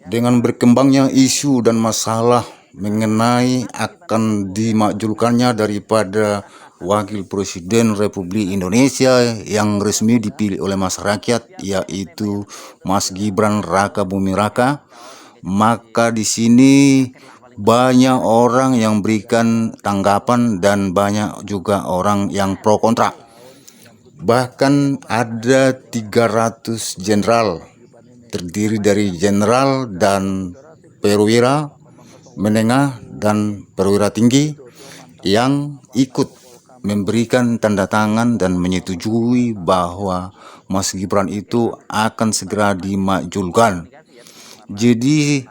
Dengan berkembangnya isu dan masalah mengenai akan dimakjulkannya daripada Wakil Presiden Republik Indonesia yang resmi dipilih oleh masyarakat, yaitu Mas Gibran Raka Buming Raka, maka di sini banyak orang yang berikan tanggapan dan banyak juga orang yang pro kontra. Bahkan ada 300 jenderal, terdiri dari jenderal dan perwira menengah dan perwira tinggi yang ikut memberikan tanda tangan dan menyetujui bahwa Mas Gibran itu akan segera dimakjulkan. Jadi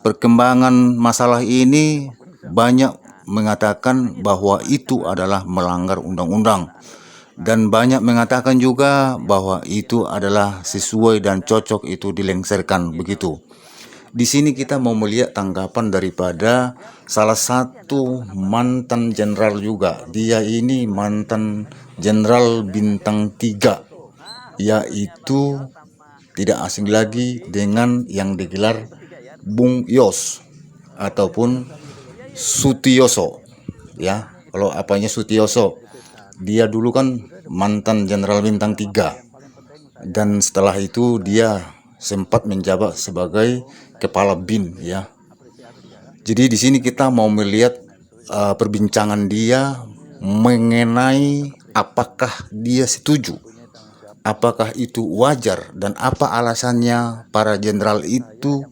perkembangan masalah ini banyak mengatakan bahwa itu adalah melanggar undang-undang, dan banyak mengatakan juga bahwa itu adalah sesuai dan cocok itu dilengsarkan begitu. Di sini kita mau melihat tanggapan daripada salah satu mantan jenderal juga. Dia ini mantan jenderal bintang 3, yaitu tidak asing lagi dengan yang digelar Bung Yos ataupun Sutioso. Ya, kalau apanya Sutioso? Dia dulu kan mantan jenderal bintang 3, dan setelah itu dia sempat menjabat sebagai kepala BIN, ya. Jadi di sini kita mau melihat perbincangan dia mengenai apakah dia setuju, apakah itu wajar, dan apa alasannya para jenderal itu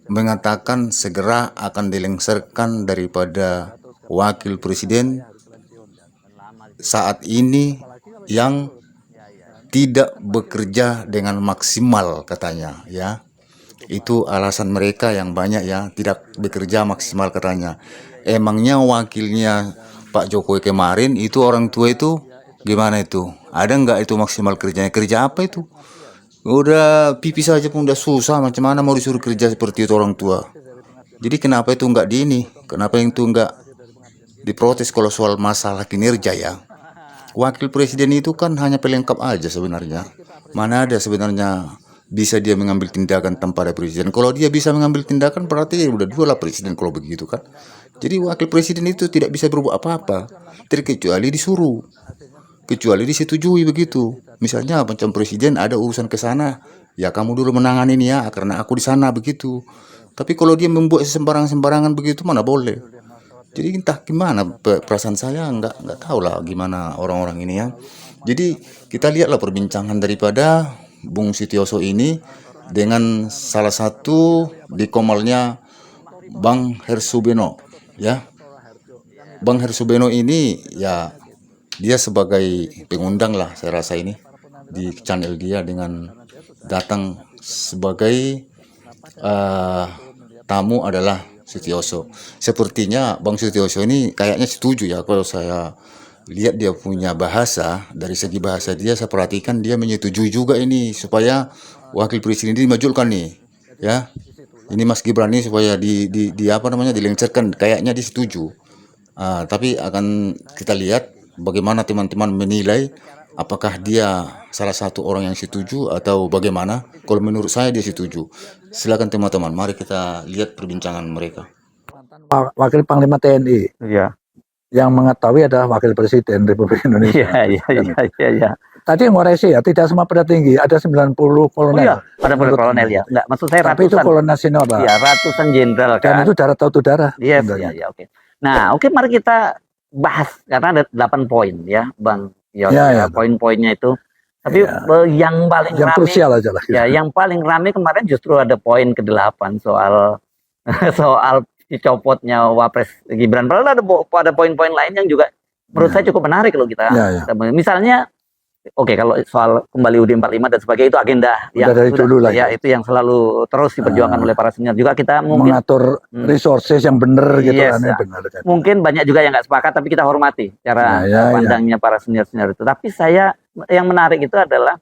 mengatakan segera akan dilengsarkan daripada wakil presiden saat ini yang tidak bekerja dengan maksimal, katanya, ya. Itu alasan mereka yang banyak, ya, tidak bekerja maksimal katanya. Emangnya wakilnya Pak Jokowi kemarin itu orang tua itu gimana itu? Ada nggak itu maksimal kerjanya? Kerja apa itu? Udah pipis saja pun udah susah, macam mana mau disuruh kerja seperti itu orang tua? Jadi kenapa itu nggak di ini? Kenapa itu nggak diprotes kalau soal masalah kinerja, ya? Wakil presiden itu kan hanya pelengkap aja sebenarnya. Mana ada sebenarnya bisa dia mengambil tindakan tanpa ada presiden. Kalau dia bisa mengambil tindakan berarti udah dua lah presiden kalau begitu kan. Jadi wakil presiden itu tidak bisa berbuat apa-apa terkecuali disuruh, kecuali disetujui begitu. Misalnya macam presiden ada urusan ke sana, ya kamu dulu menangani ini ya karena aku di sana begitu. Tapi kalau dia membuat sembarangan-sembarangan begitu mana boleh. Jadi entah gimana perasaan saya, nggak tahu lah gimana orang-orang ini, ya. Jadi kita lihatlah perbincangan daripada Bung Sitioso ini dengan salah satu di komalnya Bang Hersubeno, ya. Bang Hersubeno ini ya dia sebagai pengundang lah saya rasa ini di channel dia dengan datang sebagai tamu adalah Sutioso. Sepertinya Bang Sutioso ini kayaknya setuju, ya, kalau saya lihat dia punya bahasa, dari segi bahasa dia saya perhatikan dia menyetujui juga ini supaya wakil presiden ini dimajulkan nih, ya. Ini Mas Gibran ini supaya di apa namanya dilengsarkan, kayaknya dia setuju. Tapi akan kita lihat bagaimana teman-teman menilai apakah dia salah satu orang yang setuju atau bagaimana. Kalau menurut saya dia setuju. Silakan teman-teman, mari kita lihat perbincangan mereka. Wakil Panglima TNI. Iya. Yang mengetahui adalah Wakil Presiden Republik Indonesia. Iya. Tadi ngoreksi ya, tidak semua perwira tinggi, ada 90 kolonel. Oh iya, ada kolonel ya. Enggak, maksud saya tapi ratusan. Itu kolonel senior. Iya, ratusan jenderal kan. Dan itu darah tahu darah. Yes, iya, oke. Nah, oke, mari kita bahas karena ada 8 poin ya, Bang Yos. Ya. Poin-poinnya itu. Tapi yang paling yang rame, krusial aja lah. Ya, yang paling rame kemarin justru ada poin ke-8 soal soal dicopotnya Wapres Gibran. Padahal ada poin-poin lain yang juga menurut saya cukup menarik kalau kita. Misalnya, oke, kalau soal kembali UUD 45 dan sebagainya itu agenda yang dari sudah, dulu lah, ya, itu yang selalu terus diperjuangkan oleh para senior. Juga kita mungkin mengatur resources yang benar gitu kan. Mungkin banyak juga yang nggak sepakat, tapi kita hormati cara pandangnya para senior-senior itu. Tapi saya yang menarik itu adalah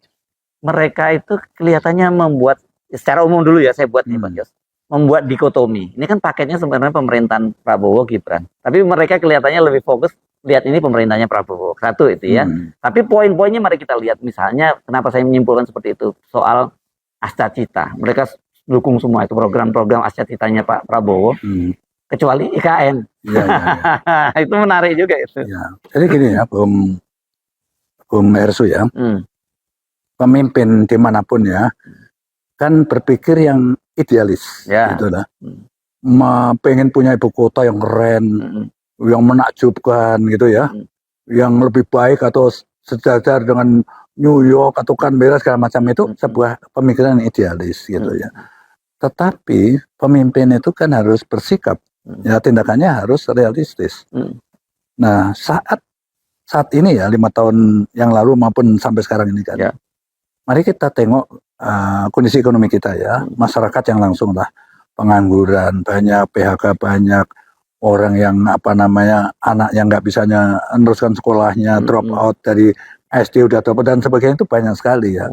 mereka itu kelihatannya membuat, secara umum dulu ya saya buat nih Bang Yos, membuat dikotomi. Ini kan paketnya sebenarnya pemerintahan Prabowo Gibran. Tapi mereka kelihatannya lebih fokus lihat ini pemerintahnya Prabowo. Satu itu ya. Tapi poin-poinnya mari kita lihat. Misalnya kenapa saya menyimpulkan seperti itu soal Asta Cita. Mereka dukung semua itu program-program Asia Titanya Pak Prabowo, kecuali IKN. Ya, ya, ya. Itu menarik juga itu. Ya. Jadi gini ya, Bung Ersu ya, pemimpin dimanapun ya, kan berpikir yang idealis, Ya. gitu lah. Pengen punya ibu kota yang keren, yang menakjubkan gitu ya, yang lebih baik atau sejajar dengan New York atau Canberra segala macam itu sebuah pemikiran yang idealis gitu ya. Tetapi pemimpin itu kan harus bersikap, ya tindakannya harus realistis. Nah saat ini ya 5 tahun yang lalu maupun sampai sekarang ini kan, mari kita tengok kondisi ekonomi kita ya, masyarakat yang langsung lah pengangguran banyak, PHK banyak, orang yang anak yang nggak bisanya meneruskan sekolahnya, drop out dari SD udah drop out dan sebagainya itu banyak sekali ya.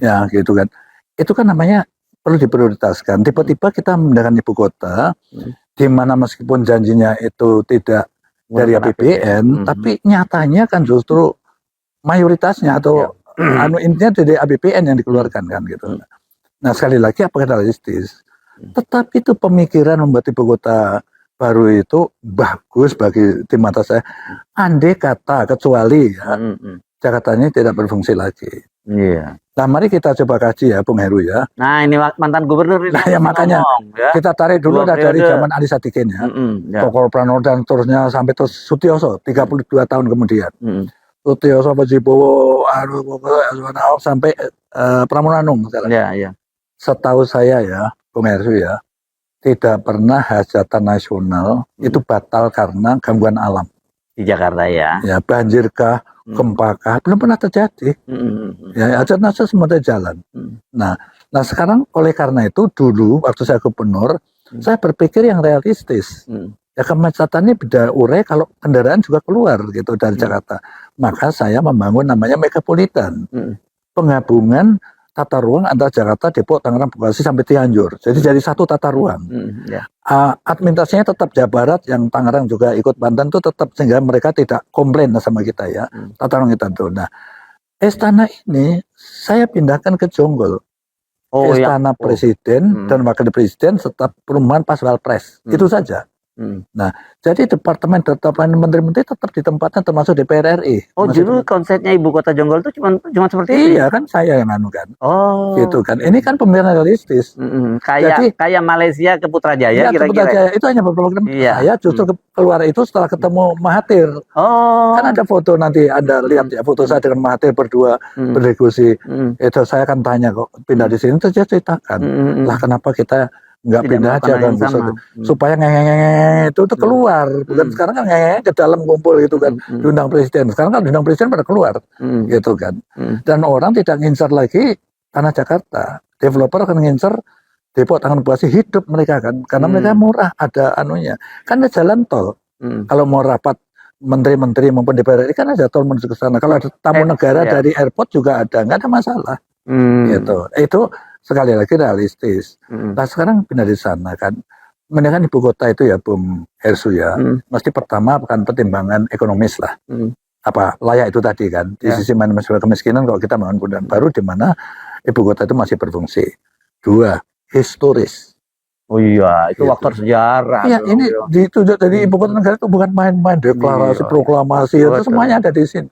Ya gitu kan. Itu kan namanya perlu diprioritaskan. Tiba-tiba kita memindahkan ibu kota, di mana meskipun janjinya itu tidak dari APBN, tapi nyatanya kan justru mayoritasnya atau intinya dari APBN yang dikeluarkan kan gitu. Nah sekali lagi apakah realistis? Tetapi itu pemikiran membuat ibu kota baru itu bagus bagi di mata saya. Andai kata kecuali ya, Jakarta ini tidak berfungsi lagi. Iya. Nah mari kita coba kaji ya Bung Heru ya. Nah ini mantan gubernur ini. Nah ya makanya kita tarik dulu dari zaman Ali Sadikin ya. Tokoh Pranowo dan terusnya sampai terus Sutioso 32 tahun kemudian. Sutioso, Pajibowo, sampai Pramono Anung. Setahu saya ya Bung Heru ya, tidak pernah hajatan nasional itu batal karena gangguan alam di Jakarta ya. Ya banjirkah, gempakah, belum pernah terjadi. Ya hajatan nasional semuanya jalan. Nah sekarang oleh karena itu dulu waktu saya gubernur, saya berpikir yang realistis. Ya kemacetan ini beda urai kalau kendaraan juga keluar gitu dari Jakarta. Maka saya membangun namanya megapolitan, penggabungan tata ruang antara Jakarta, Depok, Tangerang, Bekasi sampai Cianjur. Jadi jadi satu tata ruang. Administrasinya tetap Jawa Barat, yang Tangerang juga ikut Banten itu tetap sehingga mereka tidak komplain sama kita ya. Tata ruang kita itu. Nah, istana ini saya pindahkan ke Jonggol. Istana Presiden dan Wakil Presiden tetap perumahan pas Walpres. Itu saja. Nah, jadi departemen menteri-menteri tetap di tempatnya termasuk DPR RI. Oh, jadi konsepnya ibu kota Jonggol itu cuma seperti itu? Iya kan, saya yang anu kan. Oh, gitu kan. Ini kan pemilihan realistis. Kayak Malaysia ke Putrajaya kira-kira. Putrajaya itu hanya berprogram. Saya justru keluar itu setelah ketemu Mahathir. Kan ada foto nanti Anda lihat ya, foto saya dengan Mahathir berdua berdiskusi. Itu saya akan tanya kok pindah di sini, terus dia ceritakan. Lah kenapa kita nggak pindah aja kan, supaya ngenge itu keluar, bukan sekarang kan ngenge ke dalam kumpul gitu kan, diundang presiden. Sekarang kan diundang presiden pada keluar, gitu kan. Dan orang tidak ngincar lagi tanah Jakarta, developer akan ngincar Depok, Tangerang, Bekasi, hidup mereka kan, karena mereka murah, ada anunya, kan ada jalan tol. Kalau mau rapat menteri-menteri maupun DPR RI kan ada tol menuju ke sana. Kalau ada tamu negara dari airport juga ada, nggak ada masalah, gitu. Itu sekali lagi realistis. Nah sekarang pindah di sana kan, mendingan ibu kota itu ya Bung Hersu ya, mesti pertama akan pertimbangan ekonomis lah. Apa layak itu tadi kan, di sisi manajemen kemiskinan kalau kita bangun bundaran baru di mana ibu kota itu masih berfungsi. 2, historis. Oh iya, itu faktor sejarah. Iya, ini ditunjuk jadi ibu kota negara itu bukan main-main deklarasi, proklamasi, itu semuanya ada di sini.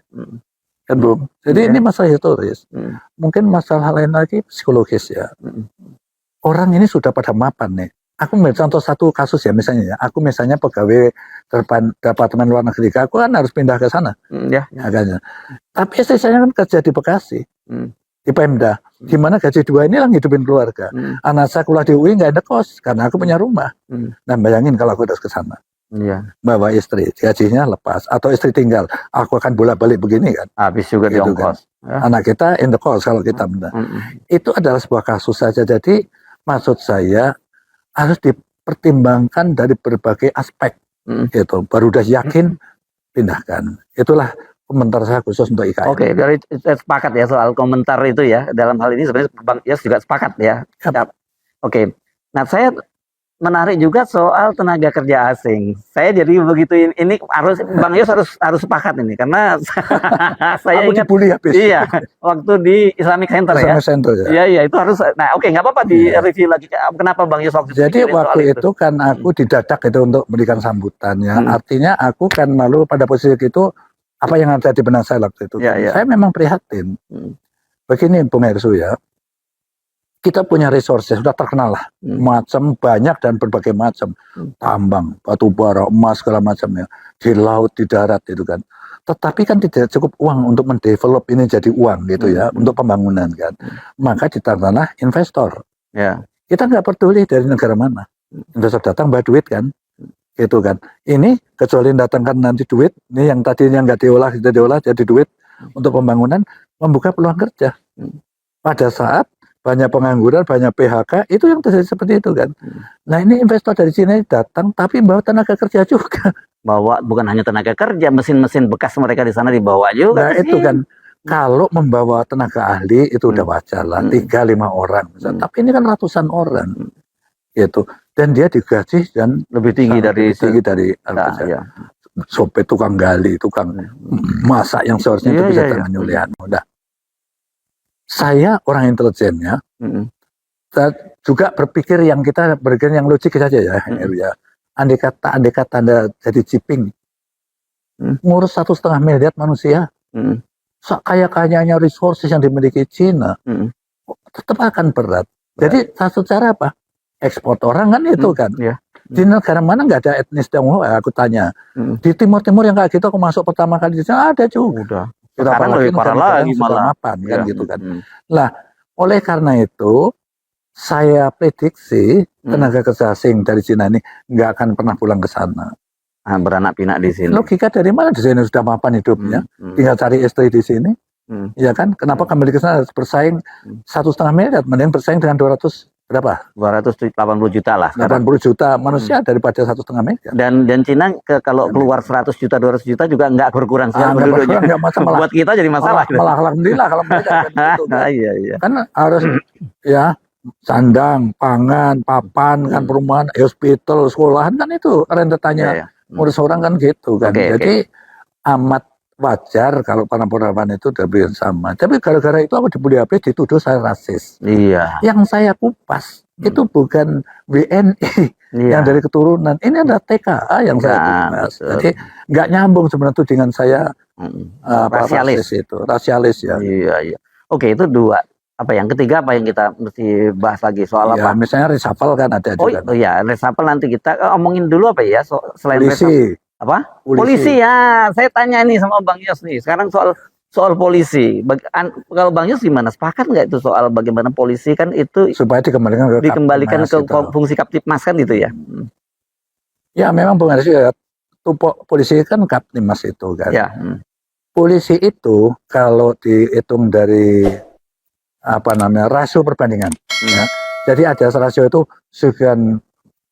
Kan belum. Jadi ini masalah historis. Mungkin masalah lain lagi psikologis ya. Orang ini sudah pada mapan nih. Aku ambil contoh satu kasus ya misalnya ya. Aku misalnya pegawai Departemen Luar Negeri. Aku kan harus pindah ke sana. Agaknya. Tapi istri saya kan kerja di Bekasi. Di Pemda. Gimana gaji 2 ini lah ngidupin keluarga. Anak saya kuliah di UI nggak ada kos karena aku punya rumah. Nah bayangin kalau aku harus ke sana. Bawa istri, gajinya lepas, atau istri tinggal, aku akan bolak-balik begini kan. Habis juga gitu di ongkos. Kan. Anak kita in the cost kalau kita benar. Itu adalah sebuah kasus saja. Jadi maksud saya harus dipertimbangkan dari berbagai aspek. Gitu. Baru udah yakin pindahkan. Itulah komentar saya khusus untuk IKN. Oke, dari sepakat ya soal komentar itu ya. Dalam hal ini sebenarnya Bang Yos juga sepakat ya. Oke. Nah saya menarik juga soal tenaga kerja asing. Saya jadi begitu ini harus Bang Yos harus sepakat ini karena saya Aku ingat dibully habis. iya waktu di Islamic Center ya. Islamic Center, ya. Iya iya itu harus. Nah oke nggak apa-apa di review lagi kenapa Bang Yos waktu Jadi pikirin soal waktu itu kan aku didadak itu untuk memberikan sambutannya. Artinya aku kan lalu pada posisi itu apa yang ada di benak saya waktu itu. Saya memang prihatin. Begini Bung Hersu ya. Kita punya resources sudah terkenal lah, macam banyak dan berbagai macam, tambang, batu bara, emas segala macamnya, di laut, di darat itu kan. Tetapi kan tidak cukup uang untuk mendevelop ini jadi uang gitu ya, untuk pembangunan kan. Maka ditantanah investor. Ya. Kita nggak peduli dari negara mana, investor datang bawa duit kan, gitu kan. Ini kecuali datangkan nanti duit, ini yang tadinya nggak diolah, tidak diolah jadi duit untuk pembangunan, membuka peluang kerja. Pada saat banyak pengangguran, banyak PHK, itu yang terjadi seperti itu kan. Nah ini investor dari Cina datang, tapi bawa tenaga kerja juga. Bawa bukan hanya tenaga kerja, mesin-mesin bekas mereka di sana dibawa juga. Nah itu kan, kalau membawa tenaga ahli itu udah wajar lah, 3-5 orang. Tapi ini kan ratusan orang, gitu. Dan dia digaji dan lebih tinggi dari ya. Sopir, tukang gali, tukang masak yang seharusnya itu bisa tangan mudah. Saya orang intelijen ya, juga berpikir yang kita berpikir yang logik saja ya, ya. Andai kata Anda jadi Jiping, ngurus 1,5 miliar manusia, kaya-kayanya resources yang dimiliki Cina, tetap akan berat. Jadi satu cara apa? Ekspor orang kan itu kan. Di negara mana nggak ada etnis Tionghoa? Aku tanya. Di Timur Timur yang kayak gitu, aku masuk pertama kali di sana ada juga. Sekarang lebih parah lagi malah kan gitu kan. Lah, oleh karena itu saya prediksi tenaga kerja asing dari Cina ini nggak akan pernah pulang ke sana. Beranak pinak di sini. Logika dari mana di sini sudah mapan hidupnya, tinggal cari istri di sini, ya kan? Kenapa kembali ke sana harus bersaing 1,5 miliar, mending bersaing dengan 200 berapa? 280 juta lah. 80 juta manusia daripada 1,5 miliar. Dan Cina kalau keluar 100 juta 200 juta juga nggak berkurang sih penduduknya. Buat kita jadi masalah. Malah alhamdulillah kalau mereka gitu kan. Iya. Kan harus ya sandang, pangan, papan, kan perumahan, hospital, sekolahan kan itu rentetannya ngurus orang kan gitu kan. Jadi amat wajar kalau para itu udah sama. Tapi gara-gara itu aku dibully habis, dituduh saya rasis. Iya. Yang saya kupas itu bukan WNI yang dari keturunan. Ini adalah TKA yang saya kupas. Jadi nggak nyambung sebenarnya dengan saya rasialis itu, rasialis ya. Iya. Oke, itu dua. Apa yang ketiga apa yang kita mesti bahas lagi soal apa? Misalnya reshuffle kan ada juga. Oh iya, reshuffle nanti kita omongin dulu apa ya selain polisi. Apa? Polisi ya. Saya tanya nih sama Bang Yos nih. Sekarang soal polisi. Kalau Bang Yos gimana? Sepakat nggak itu soal bagaimana polisi kan itu supaya dikembalikan ke fungsi Kaptipmas kan gitu ya? Ya memang Bang Yos ya. Polisi kan Kaptipmas itu kan. Ya. Polisi itu kalau dihitung dari rasio perbandingan. Ya. Jadi ada rasio itu sekian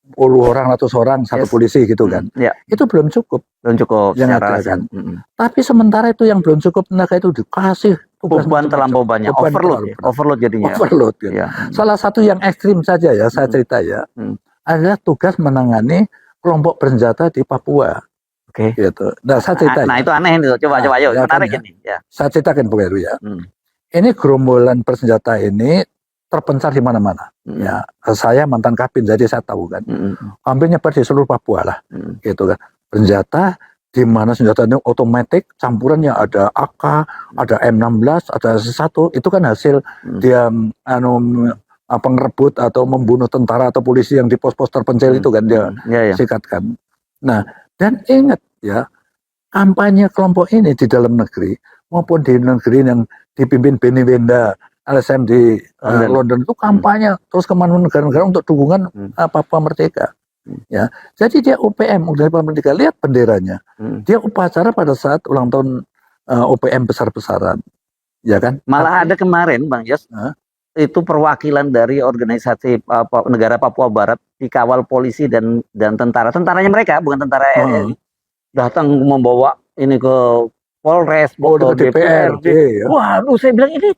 10 orang, 100 orang, satu polisi gitu kan. Itu belum cukup. Belum cukup yang ada kan. Tapi sementara itu yang belum cukup tenaga itu dikasih beban terlampau banyak, overload jadinya. Overload gitu. Salah satu yang ekstrim saja ya, saya cerita ya. Adalah tugas menangani kelompok bersenjata di Papua. Oke. Gitu. Nah, saya cerita. Nah, itu aneh itu. Coba yuk, menarik ini. Ya. Saya ceritakan Bung Heru ya. Ini gerombolan bersenjata ini terpencar di mana-mana. Ya, saya mantan Kabin, jadi saya tahu kan. Hampir nyebar di seluruh Papua lah, gitu kan. Senjata di mana senjata ini otomatis campurannya ada AK, ada M16, ada S1, itu kan hasil dia ngerebut atau membunuh tentara atau polisi yang di pos-pos terpencil itu kan dia sikatkan. Nah, dan ingat ya, kampanye kelompok ini di dalam negeri maupun di negeri yang dipimpin Benny Wenda LSM di London itu kampanye terus kemana negara-negara untuk dukungan Papua Merdeka. Ya, jadi dia UPM dari Papua Merdeka, lihat benderanya. Dia upacara pada saat ulang tahun UPM besar-besaran, ya kan? Malah ada kemarin Bang Yos, itu perwakilan dari organisasi negara Papua Barat dikawal polisi dan tentaranya mereka bukan tentara datang membawa ini ke Polres, ke DPRD. Waduh, saya bilang ini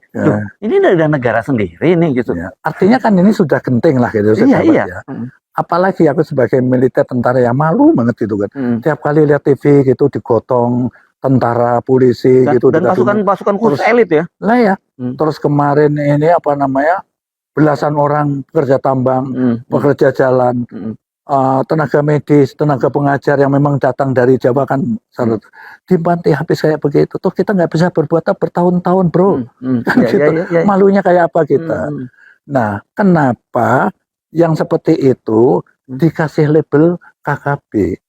dari negara sendiri nih gitu. Artinya kan ini sudah genting lah gitu. Iya. apalagi aku sebagai militer tentara yang malu banget gitu kan. Tiap kali lihat TV gitu digotong tentara, polisi gitu. Dan pasukan khusus elit ya. Lah ya. Terus kemarin ini apa namanya, belasan orang pekerja tambang, pekerja jalan, tenaga medis, tenaga pengajar yang memang datang dari Jawa kan, dibanting habis kayak begitu. Tuh kita nggak bisa berbuat bertahun-tahun, bro. Kan gitu. Malunya kayak apa kita? Nah, kenapa yang seperti itu dikasih label KKB,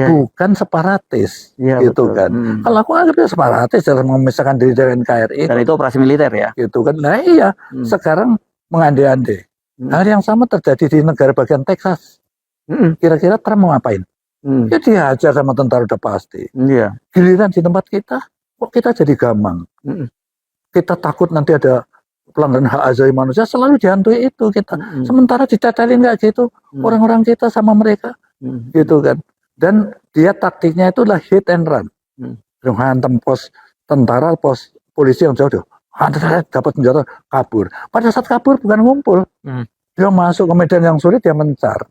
bukan separatis, gitu betul. Kan? Kalau aku anggapnya separatis dalam memisahkan diri dari NKRI. Dan itu operasi militer ya, gitu kan? Nah iya, sekarang mengandai-andai. Hal yang sama terjadi di negara bagian Texas. Kira-kira Trump mau ngapain? Ya dihajar sama tentara udah pasti. Giliran di tempat kita, kok kita jadi gamang? Kita takut nanti ada pelanggaran hak asasi manusia, selalu dihantui itu kita. Sementara ditetelin nggak gitu, orang-orang kita sama mereka, gitu kan. Dan dia taktiknya itulah hit and run. Hantam pos tentara, pos polisi yang jauh, dapat senjata, kabur. Pada saat kabur bukan ngumpul, dia masuk ke medan yang sulit, dia mencar.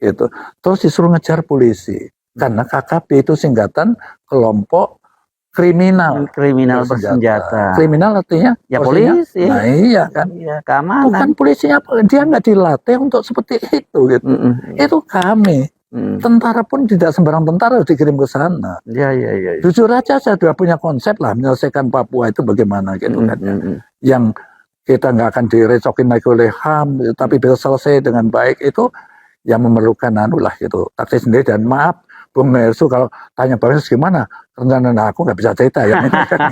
Gitu. Terus disuruh ngejar polisi, karena KKB itu singkatan kelompok kriminal bersenjata. Kriminal artinya ya polisi. Nah iya kan. Keamanan. Bukan polisinya, dia nggak dilatih untuk seperti itu gitu. Itu kami. Tentara pun tidak sembarang tentara dikirim ke sana. Jujur aja saya sudah punya konsep lah menyelesaikan Papua itu bagaimana gitu kan. Yang kita nggak akan direcokin lagi oleh HAM, tapi bisa selesai dengan baik itu yang memerlukan lah gitu. Taktis sendiri. Dan maaf Bung Nersu kalau tanya Bang Yus gimana, rencana aku nggak bisa cerita ya.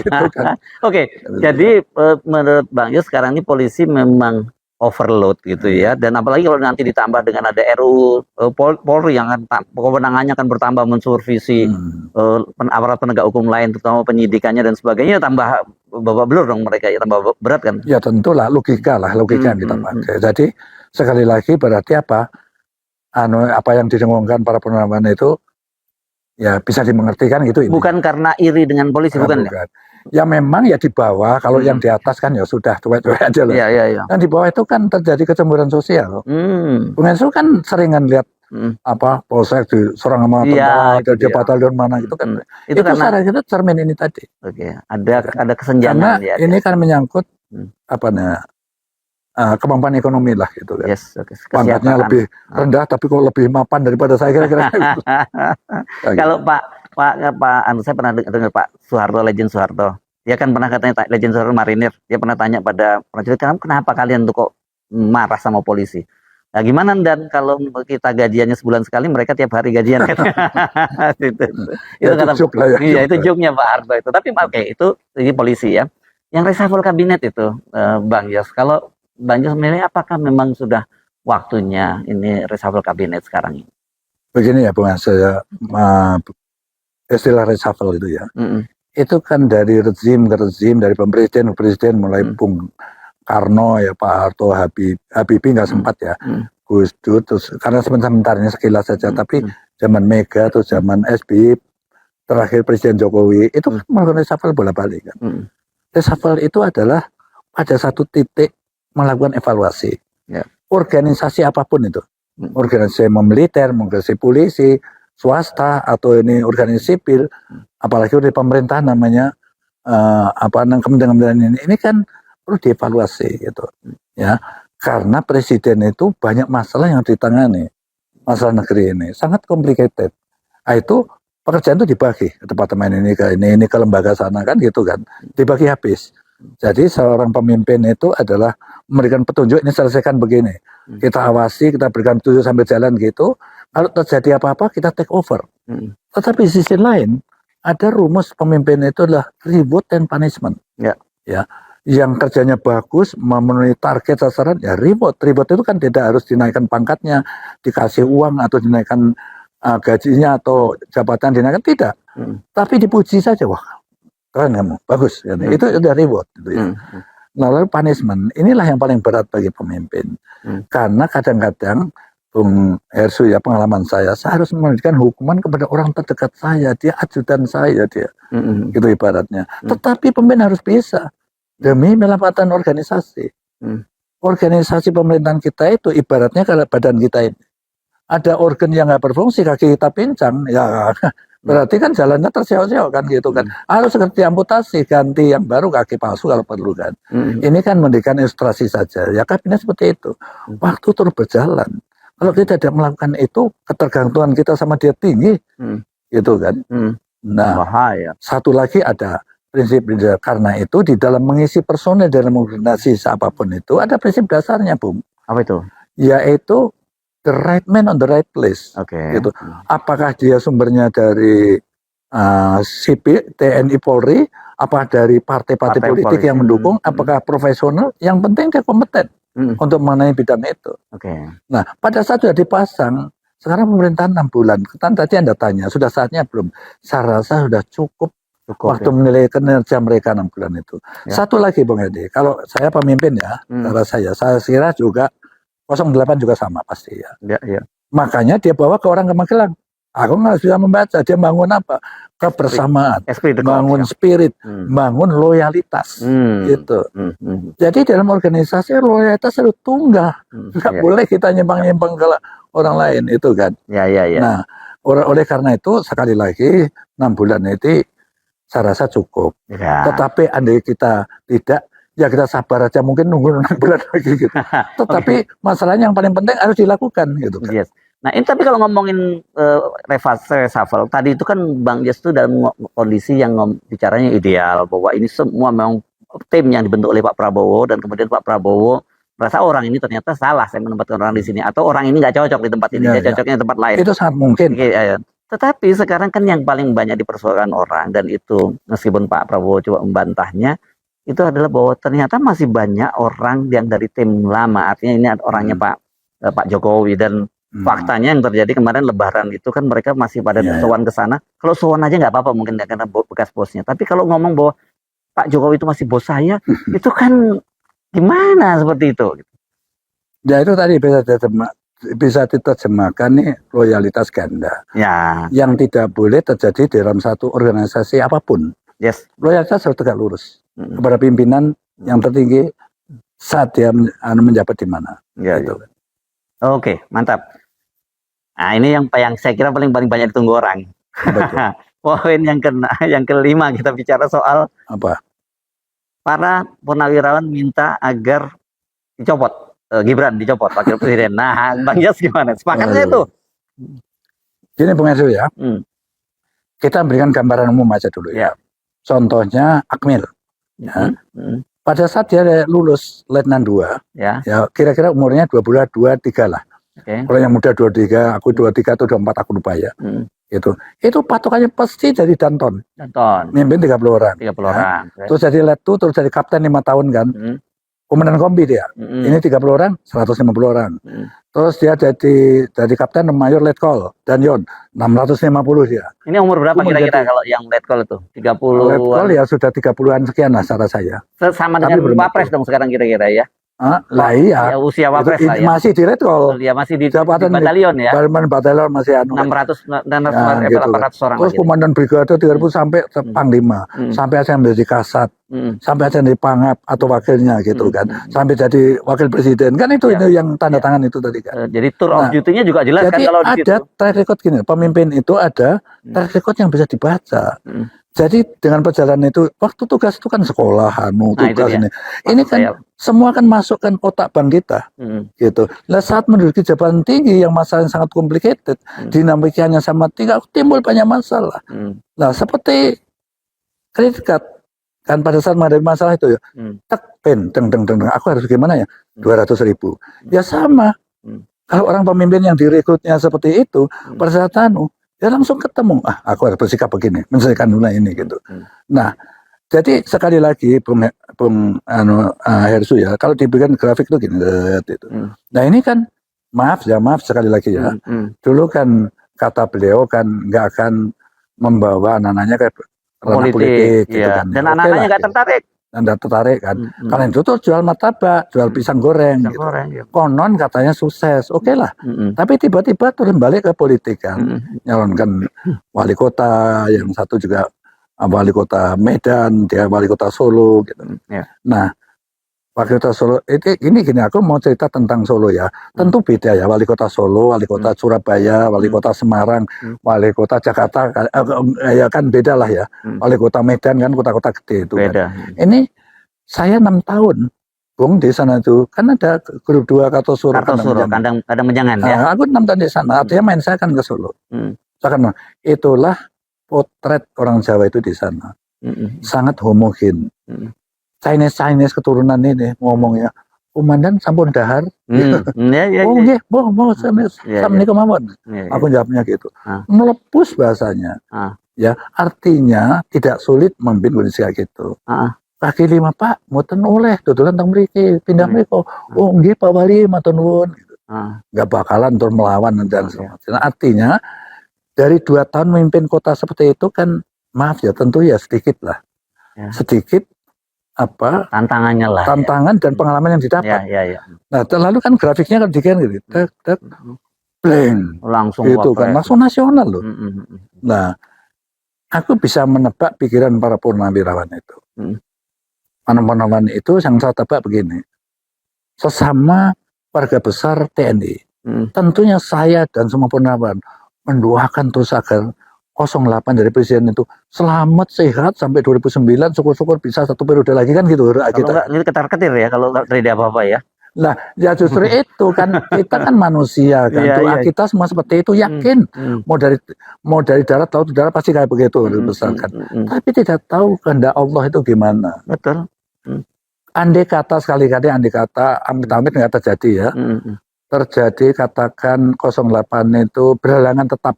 Gitu kan. Oke, jadi menurut Bang Yus sekarang ini polisi memang overload gitu ya, dan apalagi kalau nanti ditambah dengan ada RUU Polri yang akan kewenangannya akan bertambah mensurvisi aparat penegak hukum lain, terutama penyidikannya dan sebagainya, tambah babak belur dong mereka ya, tambah berat kan? Ya tentulah logika yang kita pakai. Jadi sekali lagi berarti apa yang didengungkan para penerangan itu ya bisa dimengerti kan gitu. Bukan karena iri dengan polisi, bukan. Ya memang ya di bawah, kalau yang di atas kan ya sudah cuek-cuek aja lah. Yang di bawah itu kan terjadi kecemburuan sosial. Bung Ensu kan seringan lihat polsek diserang sama tentara, dia batalion mana gitu kan. Itu karena kita cermin ini tadi. Ada kesenjangan. Karena ini kan menyangkut kemampuan ekonomi lah gitu kan. Pangkatnya lebih rendah tapi kok lebih mapan daripada saya kira-kira. Kalau saya pernah dengar Pak Soeharto, Legend Soeharto. Dia kan pernah katanya, Legend Soeharto marinir, dia pernah tanya pada prajurit, kenapa kalian tuh kok marah sama polisi? Nah gimana dan kalau kita gajiannya sebulan sekali, mereka tiap hari gajian kan? Itu kata, itu joke-nya Pak Harto itu. Tapi ini polisi ya. Yang reshuffle kabinet itu, Bang Yos, kalau Bang Yos menilai apakah memang sudah waktunya ini reshuffle kabinet sekarang ini? Begini ya Bung, saya istilah reshuffle itu ya, itu kan dari rezim ke rezim, dari presiden ke presiden, mulai Bung Karno ya, Pak Harto, Habibie nggak sempat ya, Gus Dur, terus karena sebentar-bentarnya sekilas saja, tapi zaman Mega, terus zaman SBY, terakhir Presiden Jokowi, itu melakukan reshuffle bolak-balik kan. Reshuffle itu adalah pada satu titik melakukan evaluasi. Organisasi apapun itu, organisasi militer, organisasi polisi, swasta atau ini organisasi sipil, apalagi dari pemerintah namanya kementerian ini kan perlu dievaluasi gitu ya, karena presiden itu banyak masalah yang ditangani, masalah negeri ini sangat complicated. Itu pekerjaan itu dibagi ke departemen ini ke lembaga sana kan gitu kan, dibagi habis. Jadi seorang pemimpin itu adalah memberikan petunjuk, ini selesaikan begini, kita awasi, kita berikan petunjuk sambil jalan gitu. Kalau terjadi apa-apa kita take over. Tetapi di sisi lain ada rumus pemimpin itu adalah reward and punishment. Ya, yang kerjanya bagus, memenuhi target sasaran, ya reward. Reward itu kan tidak harus dinaikkan pangkatnya, dikasih uang atau dinaikkan gajinya atau jabatan dinaikkan, tidak. Tapi dipuji saja, wah keren kamu, bagus. Itu udah reward. Gitu ya. Nah lalu punishment, inilah yang paling berat bagi pemimpin. Karena kadang-kadang Bung Hersu ya, pengalaman saya harus memberikan hukuman kepada orang terdekat saya, dia ajudan saya dia, gitu ibaratnya. Tetapi pemimpin harus bisa demi menyelamatkan organisasi. Organisasi pemerintahan kita itu ibaratnya kalau badan kita ini, ada organ yang nggak berfungsi, kaki kita pincang, ya berarti kan jalannya terseok-seok kan gitu kan. Harus seperti amputasi, ganti yang baru, kaki palsu kalau perlu kan. Ini kan memberikan ilustrasi saja. Ya kabinet seperti itu. Waktu terus berjalan. Kalau kita tidak melakukan itu, ketergantungan kita sama dia tinggi, gitu kan. Nah, bahaya. satu lagi ada prinsip karena itu di dalam mengisi personel dalam organisasi apapun itu ada prinsip dasarnya, Bung. Apa itu? Yaitu the right man on the right place. Gitu. Apakah dia sumbernya dari sipil, TNI, Polri, apa dari partai-partai politik yang mendukung, apakah profesional, yang penting dia kompeten untuk mengenai bidang itu. Nah, pada saat sudah dipasang, sekarang pemerintahan 6 bulan, kan tadi Anda tanya, sudah saatnya belum? Saya rasa sudah cukup waktu menilai kinerja mereka 6 bulan itu. Satu lagi Bung Edi, kalau saya pemimpin ya, saya kira juga 08 juga sama pasti ya. Makanya dia bawa ke orang ke Magelang. Aku nggak bisa membaca, dia bangun apa? Kebersamaan, bangun spirit, bangun loyalitas, gitu. Jadi dalam organisasi loyalitas itu tunggal, nggak boleh kita nyimpang-nyimpang ke orang lain itu kan. Nah, oleh karena itu sekali lagi 6 bulan itu saya rasa cukup. Tetapi andai kita tidak, ya kita sabar aja, mungkin nunggu 6 bulan lagi gitu. Tetapi masalahnya yang paling penting harus dilakukan gitu kan. Nah ini tapi kalau ngomongin reshuffle tadi itu kan Bang Jas itu dalam kondisi yang bicaranya ideal, bahwa ini semua memang tim yang dibentuk oleh Pak Prabowo, dan kemudian Pak Prabowo merasa orang ini ternyata salah saya menempatkan orang di sini, atau orang ini nggak cocok di tempat ini, dia cocoknya di tempat lain. Itu sangat mungkin. Tetapi sekarang kan yang paling banyak dipersoalkan orang, dan itu meskipun Pak Prabowo coba membantahnya, itu adalah bahwa ternyata masih banyak orang yang dari tim lama, artinya ini orangnya Pak Jokowi, dan faktanya yang terjadi kemarin Lebaran itu kan mereka masih pada sowan ke sana. Kalau sowan aja nggak apa-apa mungkin karena bekas bosnya. Tapi kalau ngomong bahwa Pak Jokowi itu masih bos saya, itu kan gimana seperti itu? Ya itu tadi bisa diterjemahkan nih loyalitas ganda. Yang tidak boleh terjadi dalam satu organisasi apapun. Loyalitas harus tegak lurus kepada pimpinan yang tertinggi saat dia menjabat di mana. Gitu. Oke, mantap. Nah ini yang saya kira paling banyak ditunggu orang. Poin yang kelima kita bicara soal apa? Para purnawirawan minta agar dicopot, Gibran dicopot wakil presiden. Nah, Bang Jas gimana? Sepakatnya itu? Gini Bung Edu ya, kita berikan gambaran umum aja dulu ya. Contohnya Akmil. Pada saat dia lulus Letnan 2, ya kira-kira umurnya 23 lah. Kalau yang muda 23, aku 23 atau 24 aku lupa ya. Itu patokannya pasti jadi Danton. Mimpin 30 orang. Terus jadi Letu, terus jadi kapten 5 tahun kan. Komandan kombi dia. Ini 30 orang, 150 orang. Terus dia jadi kapten mayor letkol dan Yon 650 dia. Ini umur berapa kira-kira kalau yang letkol itu? 30. Letkol ya sudah 30-an sekian lah cara saya. Sama dengan Wapres dong sekarang kira-kira ya. Lah iya. Usia Wapres lah ya. Masih di letkol. Ya masih di batalion ya. Batalion masih 600 dan 800 orang. Terus komandan brigade 3000 sampai panglima, sampai saya menjadi kasat, sampai saya jadi pangap atau wakilnya gitu kan, sampai jadi wakil presiden kan itu yang tanda tangan itu tadi kan. Jadi tour of duty-nya juga jelas kan kalau di situ. Ada track record gini, pemimpin itu ada track record yang bisa dibaca. Jadi dengan perjalanan itu, waktu tugas itu kan sekolah, tugas ini kan semua kan masukkan otak bang kita, gitu. Nah saat menduduki jabatan tinggi yang masalah yang sangat complicated, dinamikanya sama tinggi, timbul banyak masalah. Nah seperti kredit card, kan pada saat menghadapi masalah itu ya, aku harus gimana ya, 200.000, ya sama. Kalau orang pemimpin yang direkrutnya seperti itu, pada saat ya langsung ketemu, aku harus bersikap begini, menyelesaikan dulu ini gitu. Nah, jadi sekali lagi Bung Hersu ya, kalau diberikan grafik itu gini, gitu. Nah ini kan, maaf sekali lagi ya, dulu kan kata beliau kan nggak akan membawa anak-anaknya ke ranah politik gitu kan. Dan anak-anaknya nggak tertarik. Anda tertarik kan, kalian itu tuh jual martabak, jual pisang goreng, gitu. Konon katanya sukses, oke lah. Tapi tiba-tiba turun balik ke politik kan, nyalonkan wali kota, yang satu juga wali kota Medan, dia wali kota Solo, gitu. Nah, Wali kota Solo, ini gini, aku mau cerita tentang Solo ya. Tentu beda ya, wali kota Solo, wali kota Surabaya, wali kota Semarang, wali kota Jakarta, ya kan beda lah ya. Wali kota Medan kan kota-kota gede itu Beda. kan. Ini saya 6 tahun, Bung, di sana itu kan ada grup 2 Kartosuro, Kartosuro, kandang menjangan ya. Nah, aku 6 tahun di sana, artinya main saya kan ke Solo. Saya kan, itulah potret orang Jawa itu di sana, sangat homogen. Chinese keturunan ini ngomongnya, komandan sampun dahar. Oh iya, mau sama kemauan. Aku jawabnya gitu, melepus bahasanya. Ya, artinya tidak sulit memimpin kondisi kayak gitu. Kaki 5 Pak, mboten oleh dodolan teng mriki, pindah mriko. Oh nggih Pak Wali matur nuwun gitu. Nggak bakalan terus melawan dan sebagainya. Artinya dari 2 tahun memimpin kota seperti itu kan, maaf ya, tentu ya sedikit lah. Sedikit apa tantangannya lah, tantangan dan pengalaman yang didapat. Nah, terlalu kan grafiknya kan dikira gitu, blank, langsung itu kan langsung nasional loh. Nah, aku bisa menebak pikiran para purnawirawan itu. Purnawirawan itu yang saya tebak begini, sesama warga besar TNI, tentunya saya dan semua purnawirawan mendoakan terus agar 08 dari presiden itu selamat sehat sampai 2009, syukur-syukur bisa 1 periode lagi kan gitu. Kalau enggak ini ketar-ketir ya kalau nggak terjadi apa-apa ya. Nah, ya justru itu kan, kita kan manusia kan, doa kita semua seperti itu, yakin mau dari darat, laut, udara pasti kayak begitu dibesarkan. Tapi tidak tahu kehendak Allah itu gimana. Betul. Andai kata sekali-kali, amit-amit nggak terjadi ya. Terjadi katakan 08 itu berhalangan tetap.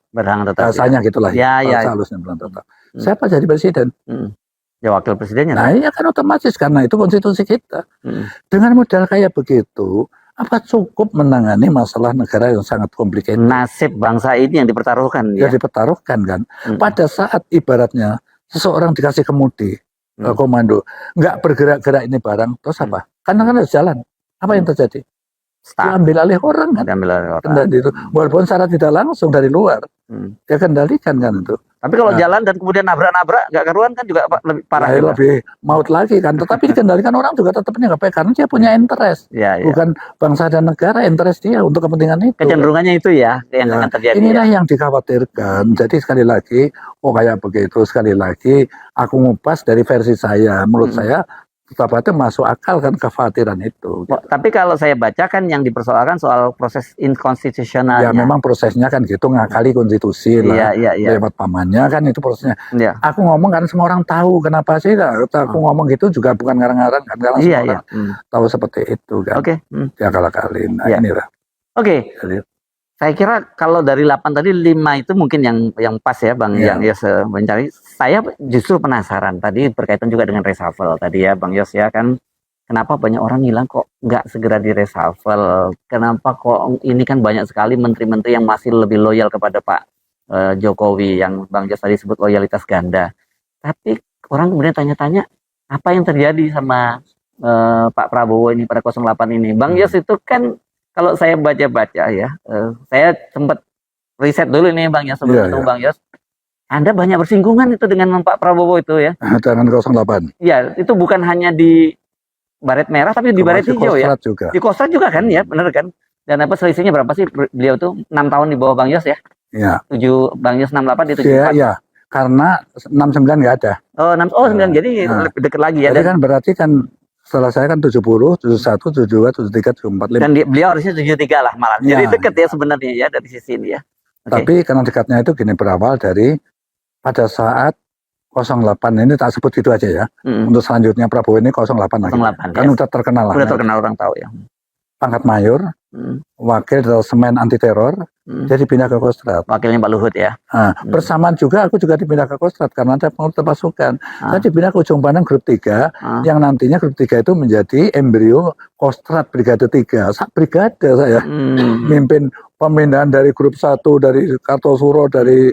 Rasanya ya. Gitulah ya. Halusnya berhalangan tetap. Siapa jadi presiden? Ya wakil presidennya. Nah iya kan otomatis karena itu konstitusi kita. Dengan modal kayak begitu, apa cukup menangani masalah negara yang sangat komplikated? Nasib bangsa ini yang dipertaruhkan. Ya dipertaruhkan kan. Pada saat ibaratnya seseorang dikasih kemudi, komando, nggak bergerak-gerak ini barang, terus apa? Karena kan ada jalan. Apa yang terjadi? Diambil alih orang kan. Walaupun secara tidak langsung dari luar. Dia kendalikan kan itu. Tapi kalau jalan dan kemudian nabrak-nabrak gak karuan kan juga lebih parah. Lebih maut lagi kan. Tetapi dikendalikan orang juga tetap nggak karena dia punya interest. Bukan bangsa dan negara, interest dia untuk kepentingan itu. Kecenderungannya itu ya yang akan terjadi. Inilah yang dikhawatirkan. Jadi sekali lagi, kayak begitu, sekali lagi aku ngupas dari versi saya. Menurut saya tetap itu masuk akal kan kekhawatiran itu. Gitu. Tapi kalau saya baca kan yang dipersoalkan soal proses inkonstitusionalnya. Ya memang prosesnya kan gitu, ngakali konstitusi lah. Lewat pamannya kan itu prosesnya. Aku ngomong kan semua orang tahu kenapa sih. Aku ngomong gitu juga bukan ngarang-ngarang kan. Karena semua orang tahu seperti itu kan. Ya kala-kalin. Nah inilah. Saya kira kalau dari 8 tadi 5 itu mungkin yang pas ya Bang yang Yos mencari. Saya justru penasaran tadi berkaitan juga dengan reshuffle tadi ya Bang Yos ya kan. Kenapa banyak orang bilang kok nggak segera di reshuffle? Kenapa kok ini kan banyak sekali menteri-menteri yang masih lebih loyal kepada Pak Jokowi yang Bang Yos tadi sebut loyalitas ganda. Tapi orang kemudian tanya-tanya apa yang terjadi sama Pak Prabowo ini pada 08 ini. Bang Yos itu kan kalau saya baca-baca ya, saya sempat riset dulu nih Bang Yos sebelum ketemu Bang Yos. Anda banyak bersinggungan itu dengan Pak Prabowo itu ya. Dengan 08. Iya, itu bukan hanya di baret merah tapi di baret hijau ya. Juga. Di Kostrad juga kan ya, benar kan? Dan apa selisihnya berapa sih beliau tuh 6 tahun di bawah Bang Yos ya? Iya. 7 Bang Yos 68 di 74. Iya. Karena 69 nggak ada. 9 jadi lebih dekat lagi ya. Jadi kan berarti kan setelah saya kan 70, 71, 72, 73, 74, 5. Dan beliau harusnya 73 lah malah. Jadi dekat ya sebenarnya ya dari sisi ini ya. Tapi karena dekatnya itu gini, berawal dari pada saat 08 ini tak sebut gitu aja ya. Untuk selanjutnya Prabowo ini 08 lagi. 08, kan udah terkenal lah. Udah terkenal orang tahu ya. Pangkat mayor, wakil detasemen anti teror, jadi pindah ke Kostrad. Wakilnya Pak Luhut ya. Bersamaan juga aku juga dipindah ke Kostrad karena ada pengurus pasukan. Saya dipindah ke Ujung Pandang grup 3, yang nantinya grup 3 itu menjadi embrio Kostrad Brigade 3. Brigade saya mimpin pemindahan dari grup 1 dari Kartosuro dari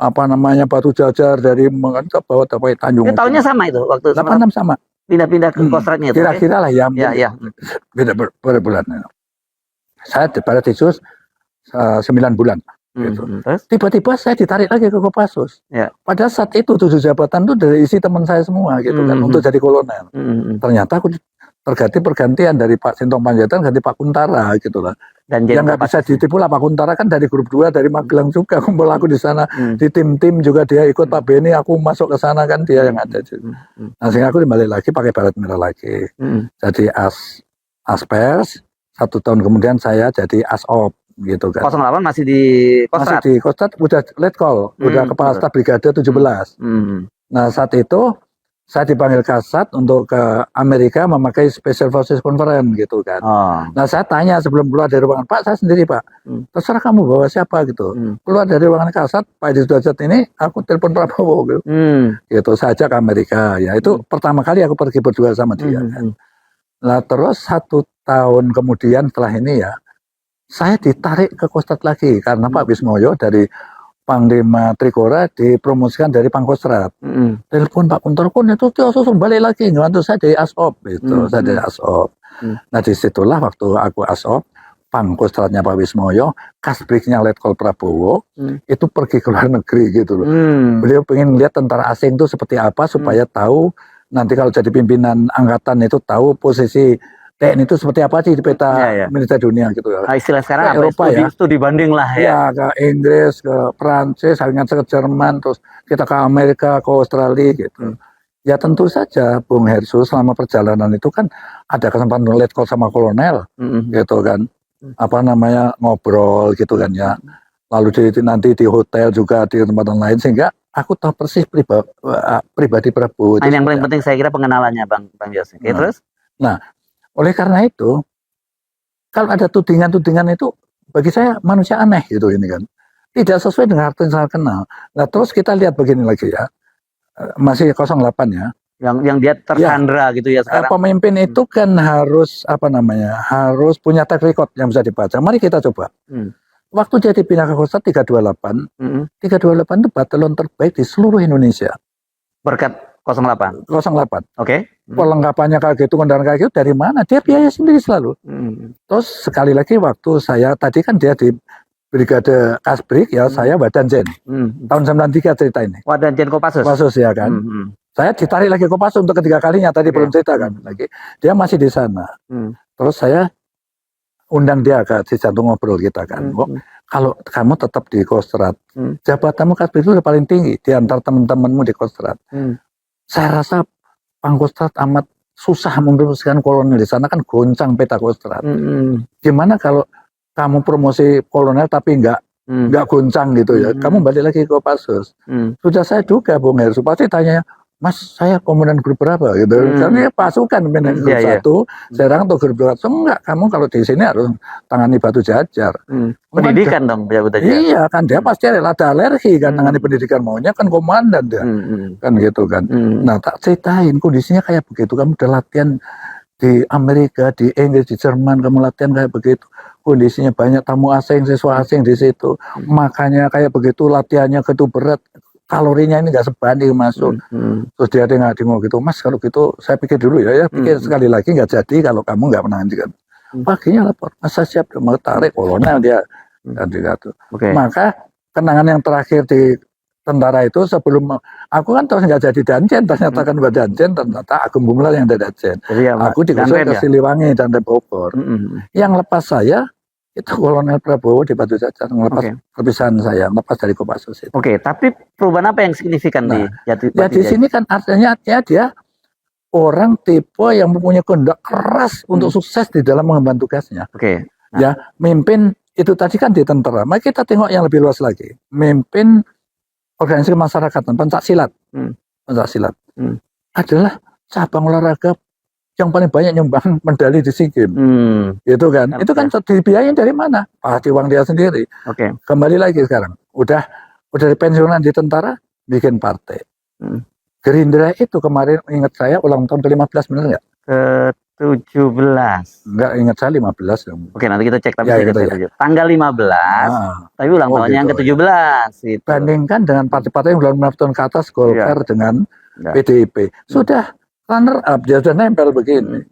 Batu Jajar dari bawah Tanjung. Tahunnya sama itu waktu 86 sama. Pindah-pindah ke Kostrad itu. Kira-kira lah ya. Iya. Beda per bulan. Saya pada Tisus 9 bulan. Gitu. Tiba-tiba saya ditarik lagi ke Kopassus. Pada saat itu 7 jabatan itu dari isi teman saya semua gitu kan untuk jadi kolonel. Ternyata aku terganti pergantian dari Pak Sintong Panjaitan ganti Pak Kuntara gitu lah. Dan yang nggak bisa ditipu lah Pak Kuntara kan dari grup 2 dari Magelang juga, kumpul aku di sana di tim-tim juga dia ikut Pak Beni, aku masuk ke sana kan dia yang ada juga. Nah sehingga aku kembali lagi pakai baret merah lagi, jadi aspers. 1 tahun kemudian saya jadi asop gitu kan. 08 masih di Kostrat. Masih di Kostrat, udah letkol, udah kepala staf brigade 17. Nah saat itu saya dipanggil Kasat untuk ke Amerika memakai Special Forces Conference gitu kan. Nah saya tanya sebelum keluar dari ruangan, Pak saya sendiri Pak, terserah kamu bawa siapa gitu. Keluar dari ruangan Kasat, Pak Edi Sudrajat ini aku telepon Prabowo gitu. Gitu saja ke Amerika ya, itu pertama kali aku pergi berdua sama dia kan. Nah terus 1 tahun kemudian setelah ini ya, saya ditarik ke Kostrat lagi karena Pak Wismoyo dari Panglima Trikora dipromosikan dari Pangkostrat. Telepon Pak Kuntorkun itu langsung balik lagi ngebantu saya dari ASOP gitu. Saya dari ASOP. Nah disitulah waktu aku ASOP, Pangkostratnya Pak Wismoyo, Kasbrignya Letkol Prabowo itu pergi ke luar negeri gitu loh. Beliau pengen lihat tentara asing itu seperti apa supaya tahu nanti kalau jadi pimpinan angkatan itu tahu posisi TNI itu seperti apa sih di peta militer dunia gitu ya. Nah, istilah sekarang apa? Eropa ya. Studi banding lah ya. Ya ke Inggris, ke Prancis, akhirnya ke Jerman, terus kita ke Amerika, ke Australia gitu. Ya tentu saja Bung Hersu selama perjalanan itu kan ada kesempatan letkol sama kolonel gitu kan. Apa namanya ngobrol gitu kan ya. Lalu nanti di hotel juga di tempat lain sehingga aku tahu persis pribadi Prabowo. Nah, yang paling penting saya kira pengenalannya Bang Yos. Terus? Nah, oleh karena itu, kalau ada tudingan-tudingan itu, bagi saya manusia aneh gitu ini kan. Tidak sesuai dengan arti yang saya kenal. Nah terus kita lihat begini lagi ya, masih 08 ya. Yang dia tersandra gitu ya sekarang. Pemimpin itu kan harus, apa namanya, harus punya track record yang bisa dibaca. Mari kita coba. Waktu dia dipindah ke Kostrat 328, 328 itu batelon terbaik di seluruh Indonesia. Berkat 08. 08. Oke. Perlengkapannya kayak gitu, kendaraan kayak gitu dari mana? Dia biaya sendiri selalu. Terus sekali lagi waktu saya tadi kan dia di Brigade Kasbrig ya, saya Wadanjen. Tahun 93 cerita ini. Wadanjen Kopassus. Kopassus ya kan. Saya ditarik lagi Kopassus untuk ketiga kalinya tadi belum cerita kan lagi. Dia masih di sana. Terus saya undang dia ke Cijantung ngobrol kita kan. Kalau kamu tetap di Kostrat, jabatanmu Kasbrig itu udah paling tinggi di antara teman-temanmu di Kostrat. Saya rasa Pangkostrat amat susah meneruskan kolonel di sana kan goncang peta Kostrat. Gimana kalau kamu promosi kolonel tapi nggak goncang gitu ya? Kamu balik lagi ke Kopassus. Sudah saya duga Bung Hersu pasti tanya, Mas saya komandan grup berapa gitu. Karena pasukan komandan grup 1, Serang atau grup 2. Enggak, kamu kalau di sini harus tangani batu jajar. Pendidikan dong batu jajar. Iya kan dia pasti ada alergi kan tangani pendidikan, maunya kan komandan dia. Kan gitu kan. Nah tak ceritain kondisinya kayak begitu, kamu udah latihan di Amerika, di Inggris, di Jerman, kamu latihan kayak begitu. Kondisinya banyak tamu asing, siswa asing di situ. Makanya kayak begitu latihannya gitu berat. Kalorinya ini nggak sebanding masuk. Terus dia tengok gitu, Mas kalau gitu saya pikir dulu ya pikir sekali lagi nggak jadi kalau kamu nggak menangan. Paginya lapor, Mas saya siap mau tarik kolonel dia. Maka kenangan yang terakhir di tentara itu sebelum aku kan terus nggak jadi danjen, ternyata kan buat danjen, ternyata Agung Gumelar yang ada danjen. Aku digusur ke Siliwangi dan Bogor. Yang lepas saya itu Kolonel Prabowo di Batu Jajar, ngelepas perpisahan saya, lepas dari Kopassus itu. Tapi perubahan apa yang signifikan di Jati? Ya di sini kan artinya dia orang tipe yang mempunyai kehendak keras untuk sukses di dalam mengemban tugasnya. Ya, mimpin itu tadi kan di tentara. Mari kita tengok yang lebih luas lagi. Mimpin organisasi masyarakat, pencaksilat. Pencaksilat adalah cabang olahraga yang paling banyak nyumbang medali di SEA Games. Itu kan. Itu kan dibiayain dari mana? Pasti uang dia sendiri. Kembali lagi sekarang. Udah pensiunan di tentara, bikin partai. Gerindra itu kemarin ingat saya ulang tahun ke-15 benar nggak? Ke-17. Enggak, ingat saya 15. Nanti kita cek tapi tanggal 15. Tapi ulang tahunnya yang ke-17 gitu. Bandingkan dengan partai-partai yang belum 15 tahun ke atas, Golkar dengan PDIP. Sudah runner up, dia sudah nempel begini.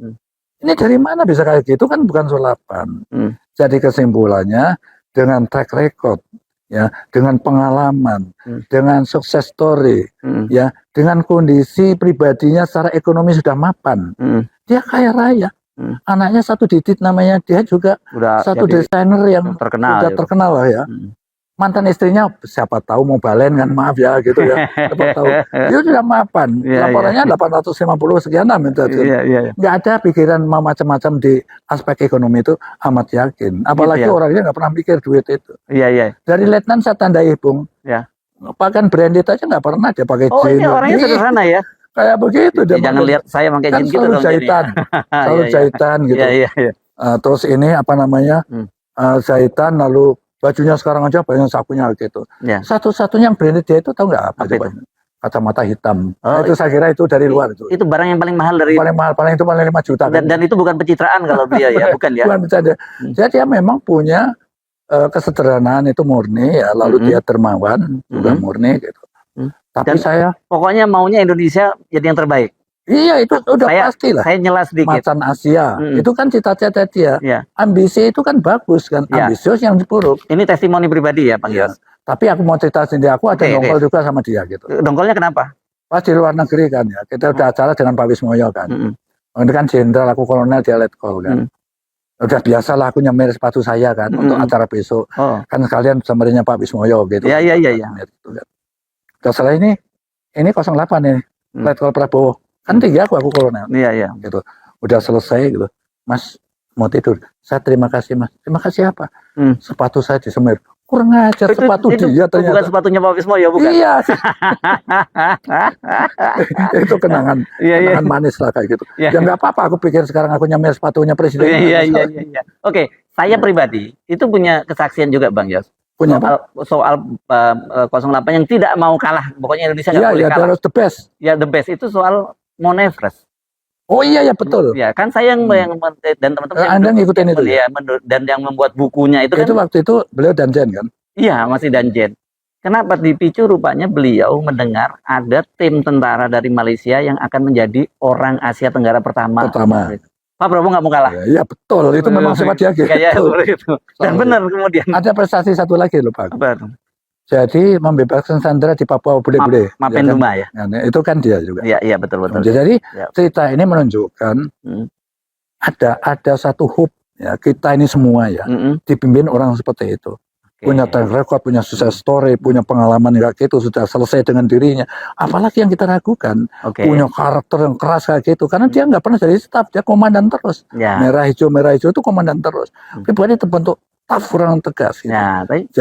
Ini dari mana bisa kayak gitu, kan bukan sulapan. Jadi kesimpulannya dengan track record, ya, dengan pengalaman, dengan sukses story, ya, dengan kondisi pribadinya secara ekonomi sudah mapan, dia kaya raya. Anaknya satu Didit namanya, dia juga Udah satu jadi desainer yang terkenal. sudah terkenal lah ya. Mantan istrinya siapa tahu mau balen kan, maaf ya gitu ya. Siapa tahu. Dia sudah mapan. Iya, Laporannya 850 sekian minta. Iya. Nggak ada pikiran mau macam-macam di aspek ekonomi itu, amat yakin. Apalagi Gitu ya? orangnya nggak pernah mikir duit itu. Iya. Dari letnan saya tandai, Bung. Ya. Bahkan branded aja nggak pernah dia pakai Oh, jeans. ini orangnya sederhana ya. Kayak begitu dia. Jangan lihat saya pakai kan jeans gitu selalu dong. jahitan. Selalu jahitan gitu. Iya. Terus ini apa namanya? Jahitan, lalu bajunya sekarang aja banyak sakunya gitu. Ya. Satu-satunya yang branded dia itu tahu nggak apa itu? Kacamata hitam. Oh, itu saya kira itu dari luar itu. Itu barang yang paling mahal dari. Paling mahal, paling 5 juta. Dan itu bukan pencitraan kalau dia ya, bukan ya. Bukan bercanda. Jadi dia memang punya kesederhanaan itu murni ya, lalu dia dermawan juga murni gitu. Tapi saya pokoknya maunya Indonesia jadi yang terbaik. Iya, itu udah pasti lah. Saya nyela sedikit. Macan Asia, itu kan cita-cita dia. Ya. Ambisi itu kan bagus kan, ambisius yang buruk. Ini testimoni pribadi ya, Bang Yos. Tapi aku mau cerita sendiri, aku ada dongkol juga sama dia gitu. Dongkolnya kenapa? Pas di luar negeri kan ya, kita udah acara dengan Pak Wismoyo kan. Itu kan jenderal, aku kolonel, dia letkol kan. Udah biasa lah aku nyemir sepatu saya kan untuk acara besok. Kan sekalian samarinya Pak Wismoyo gitu. Iya. Terus setelah ini 08 nih, letkol Prabowo. Kan tiga aku kolonel. Iya. Gitu. Udah selesai gitu. Mas mau tidur. Saya terima kasih Mas. Terima kasih apa? Sepatu saya disemir. Kurang ajar sepatu dia ternyata. Bukan sepatunya Pak Wismoyo, bukan? Iya. Itu kenangan manis lah kayak gitu. Ya nggak apa-apa, aku pikir sekarang aku nyamir sepatunya presiden. Iya. Oke, saya pribadi itu punya kesaksian juga Bang Yos. Punya soal 08 yang tidak mau kalah. Pokoknya Indonesia nggak boleh kalah. Iya, the best. Ya, the best itu soal Mount Everest. Oh iya betul. Ya kan saya yang dan teman-teman Anda ngikutin itu ya, dan yang membuat bukunya itu kan. Itu waktu itu beliau danjen kan? Iya, masih danjen. Kenapa dipicu? Rupanya beliau mendengar ada tim tentara dari Malaysia yang akan menjadi orang Asia Tenggara pertama. Pak Prabowo nggak mau kalah. Iya betul, itu memang sifat dia gitu. Itu. Dan benar kemudian. Ada prestasi satu lagi loh Pak. Apa? Jadi membebaskan sandera di Papua bule-bule. Mapenduma ya. Itu kan dia juga. Iya betul. Jadi cerita ini menunjukkan ada satu hub ya, kita ini semua ya dipimpin orang seperti itu. Punya track record, punya success story, punya pengalaman yang kayak gitu, sudah selesai dengan dirinya. Apalagi yang kita ragukan, punya karakter yang keras kayak gitu. Karena dia nggak pernah jadi staff, dia komandan terus. Merah hijau itu komandan terus. Pribadi terbentuk tough, kurang tegas gitu.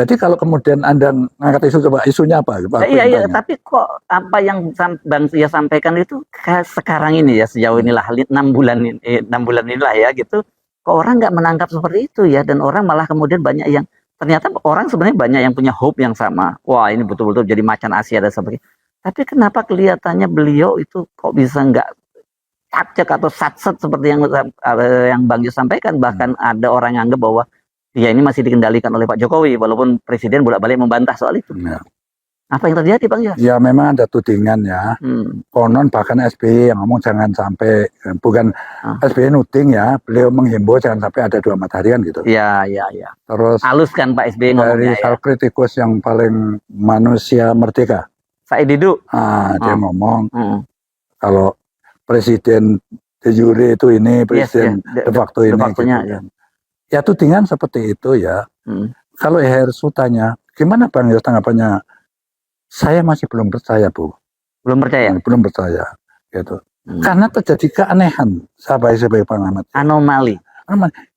Jadi kalau kemudian Anda ngangkat isu, coba isunya apa? Iya, tapi kok apa yang Bang Sia sampaikan itu sekarang ini ya, sejauh inilah 6 bulan inilah ya gitu, kok orang nggak menangkap seperti itu ya, dan orang malah kemudian banyak yang ternyata orang sebenarnya banyak yang punya hope yang sama. Wah, ini betul-betul jadi macan Asia dan sebagainya. Tapi kenapa kelihatannya beliau itu kok bisa nggak cacek atau satset seperti yang Bang Yus sampaikan, bahkan ada orang yang anggap bahwa ya ini masih dikendalikan oleh Pak Jokowi, walaupun Presiden bolak-balik membantah soal itu. Apa yang terjadi Bang Yos? Ya memang ada tudingan ya. Konon bahkan SBY yang ngomong jangan sampai, bukan SBY nuding ya, beliau menghimbau jangan sampai ada 2 matahari kan gitu. Iya. Terus halus kan Pak SBY ngomongnya. Dari kritikus yang paling manusia merdeka, Said Didu. Dia ngomong kalau Presiden de jure itu ini, Presiden de facto ini. Gitu, ya tudingan seperti itu ya. Kalau Hersu tanya, gimana Bang Yos tanggapannya? Saya masih belum percaya, Bu. Belum percaya? Belum percaya, gitu. Karena terjadi keanehan, sebagai pengamat. Anomali.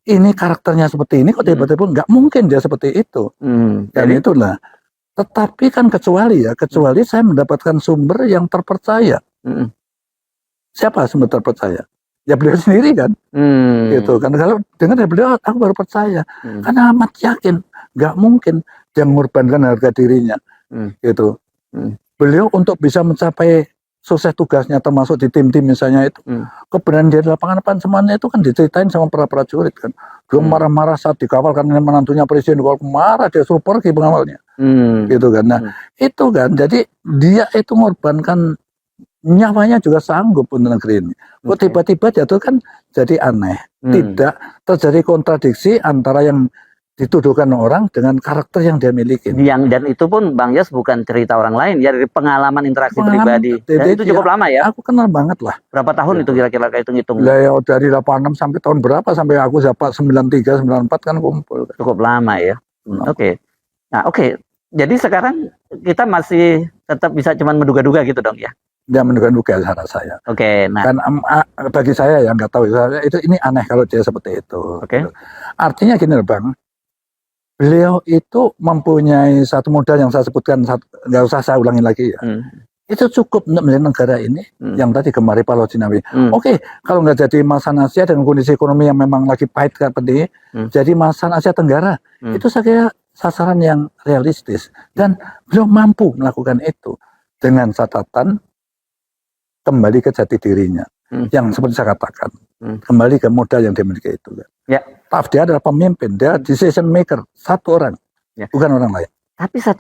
Ini karakternya seperti ini, kok tiba-tiba nggak mungkin dia seperti itu. Dan itulah. Tetapi kan kecuali saya mendapatkan sumber yang terpercaya. Siapa sumber terpercaya? Ya beliau sendiri kan, gitu kan. Kalau dengar dari beliau, aku baru percaya, karena amat yakin, nggak mungkin dia mengorbankan harga dirinya, gitu. Beliau untuk bisa mencapai sukses tugasnya, termasuk di tim-tim misalnya itu, kebenaran di lapangan apa semuanya itu kan diceritain sama para prajurit kan. Dia marah-marah saat dikawal karena menantunya presiden, kalau marah dia suruh pergi pengawalnya, gitu kan. Nah itu kan, jadi dia itu mengorbankan nyawanya juga sanggup untuk negeri ini. Kok tiba-tiba jatuh kan jadi aneh. Tidak terjadi kontradiksi antara yang dituduhkan orang dengan karakter yang dia miliki. Dan itu pun Bang Yos bukan cerita orang lain, ya dari pengalaman interaksi pribadi. Dan itu cukup lama ya. Aku kenal banget lah. Berapa tahun itu kira-kira hitung-hitung? Ya, dari 86 sampai tahun berapa, sampai aku dapat 93, 94 kan kumpul. Cukup lama ya. Oke. Nah, oke. Jadi sekarang kita masih tetap bisa cuman menduga-duga gitu dong ya. Dia menduga-duga saya. Oke, nah. Kan bagi saya yang nggak tahu ini aneh kalau dia seperti itu. Oke. Artinya gini loh Bang. Beliau itu mempunyai satu modal yang saya sebutkan, nggak usah saya ulangi lagi ya. Itu cukup untuk melihat negara ini yang tadi gemari Palau Jinawi. Oke, kalau nggak jadi masalah Asia dengan kondisi ekonomi yang memang lagi pahit seperti ini, jadi masalah Asia Tenggara itu saya kira sasaran yang realistis dan beliau mampu melakukan itu dengan catatan kembali ke jati dirinya yang seperti saya katakan, kembali ke modal yang dimiliki itu. Ya. Dia adalah pemimpin, dia decision maker, satu orang, bukan orang lain. Tapi